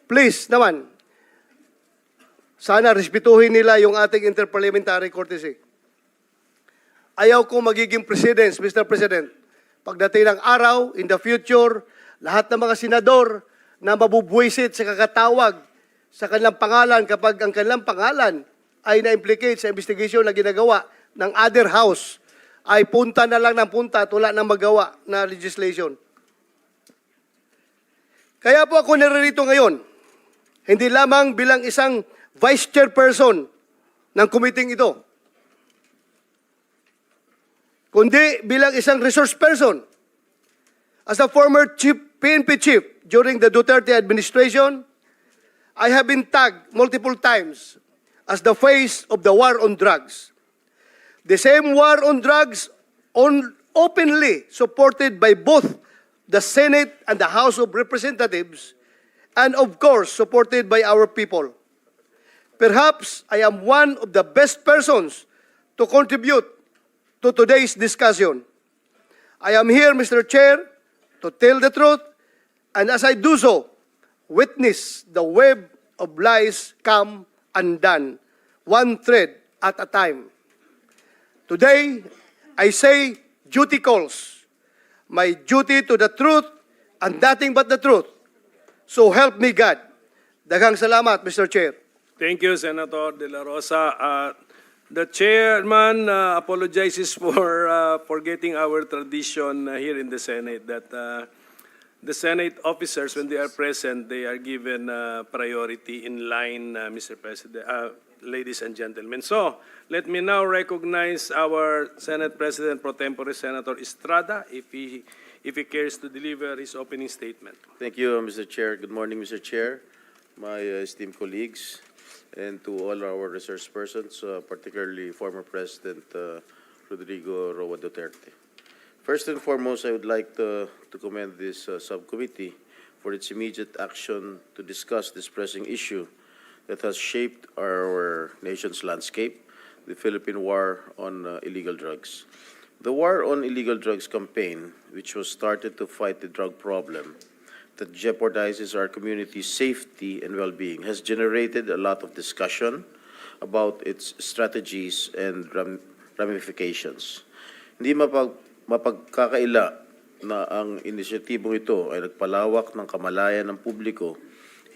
please naman, sana respetuhin nila yung ating interparliamentary courtesy. Ayaw ko magiging president, Mr. President. Pagdating ng araw, in the future, lahat ng mga senador na mabubwisit sa kakatawag sa kanilang pangalan kapag ang kanilang pangalan ay na-implicate sa investigation na ginagawa ng other house, ay punta na lang ng punta at wala nang magawa na legislation. Kaya po ako naririto ngayon, hindi lamang bilang isang vice chairperson ng committee ito, kundi bilang isang resource person. As a former PNP chief during the Duterte administration, I have been tagged multiple times as the face of the war on drugs. The same war on drugs openly supported by both the Senate and the House of Representatives, and of course, supported by our people. Perhaps I am one of the best persons to contribute to today's discussion. I am here, Mr. Chair, to tell the truth, and as I do so, witness the web of lies come undone, one thread at a time. Today, I say duty calls. My duty to the truth and nothing but the truth. So help me God. Daghang salamat, Mr. Chair. Thank you, Senator De La Rosa. The chairman apologizes for forgetting our tradition here in the Senate that the Senate officers, when they are present, they are given priority in line, Mr. President, ladies and gentlemen. So, let me now recognize our Senate President Pro Tempore, Senator Estrada, if he cares to deliver his opening statement. Thank you, Mr. Chair. Good morning, Mr. Chair, my esteemed colleagues, and to all our resource persons, particularly former President Rodrigo Duterte. First and foremost, I would like to commend this subcommittee for its immediate action to discuss this pressing issue that has shaped our nation's landscape, the Philippine War on Illegal Drugs. The War on Illegal Drugs campaign, which was started to fight the drug problem that jeopardizes our community's safety and well-being, has generated a lot of discussion about its strategies and ramifications. Hindi mapagkakaila na ang inisyatibong ito ay nagpalawak ng kamalayan ng publiko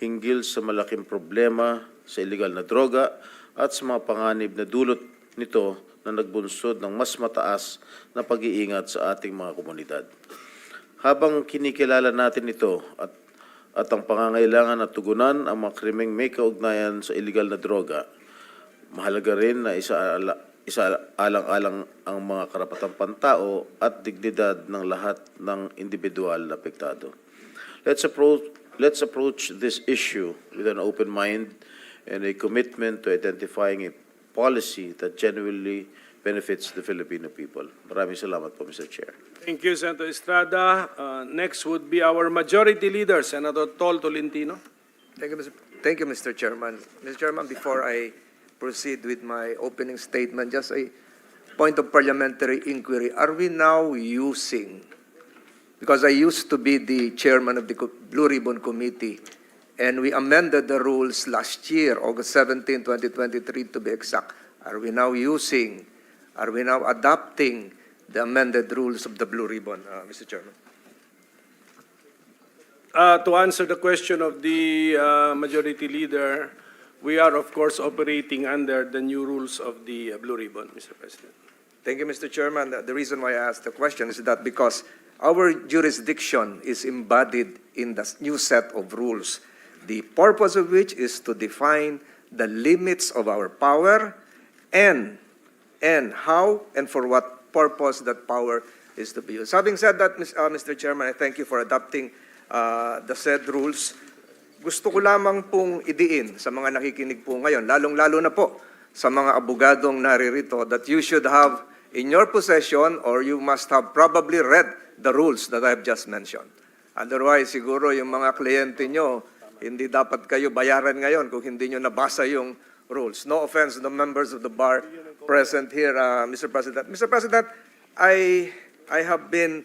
hinggil sa malaking problema sa illegal na droga at sa mga panganib na dulot nito na nagbunsod ng mas mataas na pag-iingat sa ating mga komunidad. Habang kinikilala natin ito at ang pangangailangan na tugunan ang mga krimeng may kaugnayan sa illegal na droga, mahalaga rin na isaalang-alang ang mga karapatang pantao at dignidad ng lahat ng individual na apektado. Let's approach this issue with an open mind and a commitment to identifying a policy that genuinely benefits the Filipino people. Maraming salamat po, Mr. Chair. Thank you, Senator Estrada. Next would be our Majority Leader, Senator Tol Tolentino. Thank you, Mr. Chairman. Mr. Chairman, before I proceed with my opening statement, just a point of parliamentary inquiry. Are we now using, because I used to be the chairman of the Blue Ribbon Committee, and we amended the rules last year, August 17, 2023 to be exact. Are we now adopting the amended rules of the Blue Ribbon, Mr. Chairman? To answer the question of the Majority Leader, we are, of course, operating under the new rules of the Blue Ribbon, Mr. President. Thank you, Mr. Chairman. The reason why I asked the question is that because our jurisdiction is embodied in the new set of rules, the purpose of which is to define the limits of our power and how and for what purpose that power is to be used. Having said that, Mr. Chairman, I thank you for adopting the said rules. Gusto ko lamang pong idiin sa mga nakikinig po ngayon, lalong-lalo na po sa mga abogadong naririto, that you should have in your possession, or you must have probably read the rules that I have just mentioned. Otherwise, siguro yung mga kliyente nyo, hindi dapat kayo bayaran ngayon kung hindi nyo nabasa yung rules. No offense to the members of the bar present here, Mr. President. Mr. President, I have been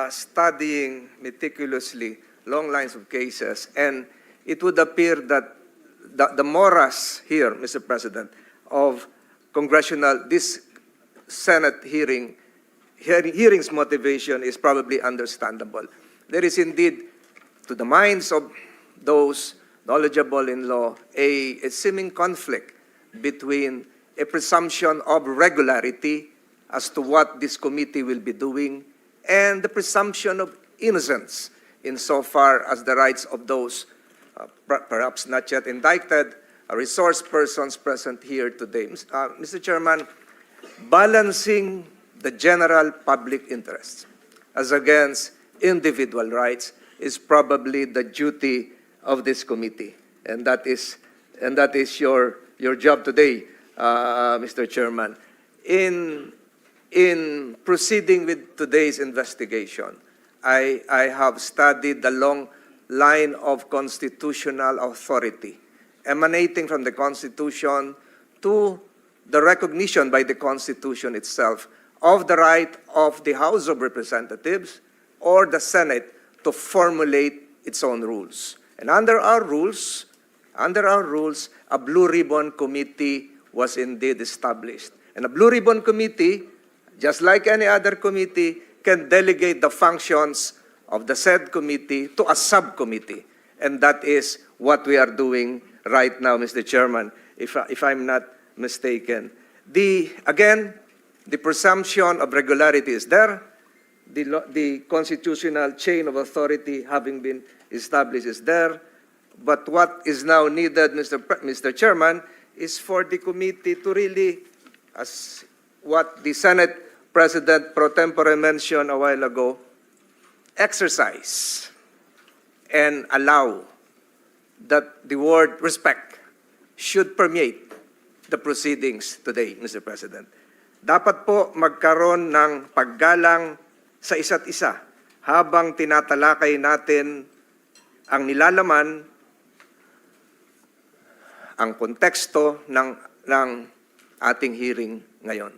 studying meticulously long lines of cases, and it would appear that the morass here, Mr. President, of this Senate hearings motivation is probably understandable. There is indeed, to the minds of those knowledgeable in law, a seeming conflict between a presumption of regularity as to what this committee will be doing and the presumption of innocence insofar as the rights of those perhaps not yet indicted resource persons present here today. Mr. Chairman, balancing the general public interest as against individual rights is probably the duty of this committee, and that is your job today, Mr. Chairman. In proceeding with today's investigation, I have studied the long line of constitutional authority emanating from the Constitution to the recognition by the Constitution itself of the right of the House of Representatives or the Senate to formulate its own rules. And under our rules, a Blue Ribbon Committee was indeed established. And a Blue Ribbon Committee, just like any other committee, can delegate the functions of the said committee to a subcommittee. And that is what we are doing right now, Mr. Chairman, if I'm not mistaken. Again, the presumption of regularity is there. The constitutional chain of authority having been established is there. But what is now needed, Mr. Chairman, is for the committee to really, as what the Senate President pro tempore mentioned a while ago, exercise and allow that the word respect should permeate the proceedings today, Mr. President. Dapat po magkaroon ng paggalang sa isa't isa habang tinatalakay natin ang nilalaman, ang konteksto ng ating hearing ngayon.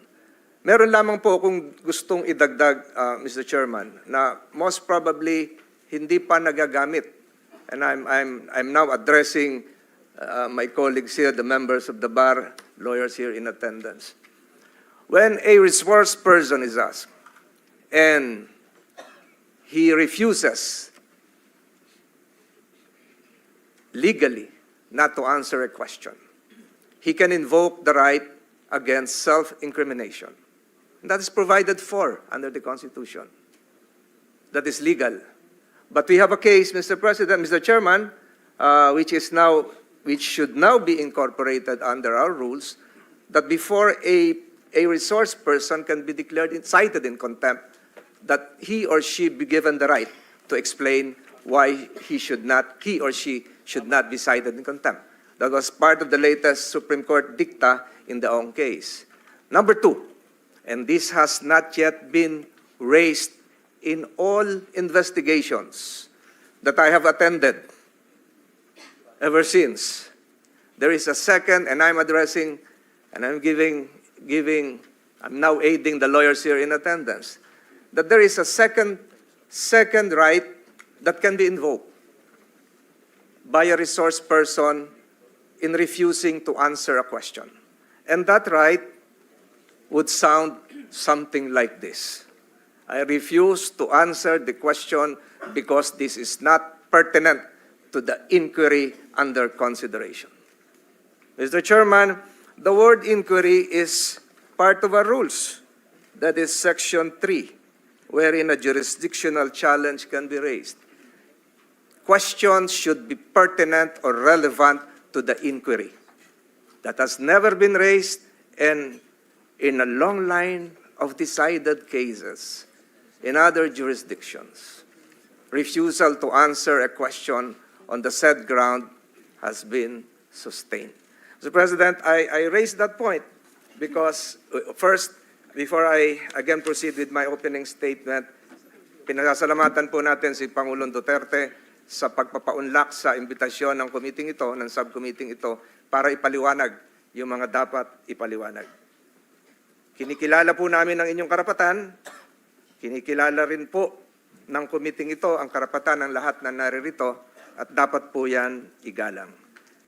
Meron lamang po akong gustong idagdag, Mr. Chairman, na most probably hindi pa nagagamit. And I'm now addressing my colleagues here, the members of the bar, lawyers here in attendance. When a resource person is asked and he refuses legally not to answer a question, he can invoke the right against self-incrimination. That is provided for under the Constitution. That is legal. But we have a case, Mr. President, Mr. Chairman, which should now be incorporated under our rules, that before a resource person can be declared cited in contempt, that he or she be given the right to explain why he or she should not be cited in contempt. That was part of the latest Supreme Court dicta in the Ong case. Number two, and this has not yet been raised in all investigations that I have attended ever since. There is a second, and I'm addressing, and I'm now aiding the lawyers here in attendance, that there is a second right that can be invoked by a resource person in refusing to answer a question. And that right would sound something like this. I refuse to answer the question because this is not pertinent to the inquiry under consideration. Mr. Chairman, the word inquiry is part of our rules. That is Section 3, wherein a jurisdictional challenge can be raised. Questions should be pertinent or relevant to the inquiry. That has never been raised, and in a long line of decided cases in other jurisdictions, refusal to answer a question on the said ground has been sustained. Mr. President, I raised that point because first, before I again proceed with my opening statement, pinasasalamatan po natin si Pangulong Duterte sa pagpapaunlak sa imbitasyon ng committee ito, ng subcommittee ito, para ipaliwanag yung mga dapat ipaliwanag. Kinikilala po namin ang inyong karapatan, kinikilala rin po ng committee ito ang karapatan ng lahat na naririto, at dapat po yan igalang.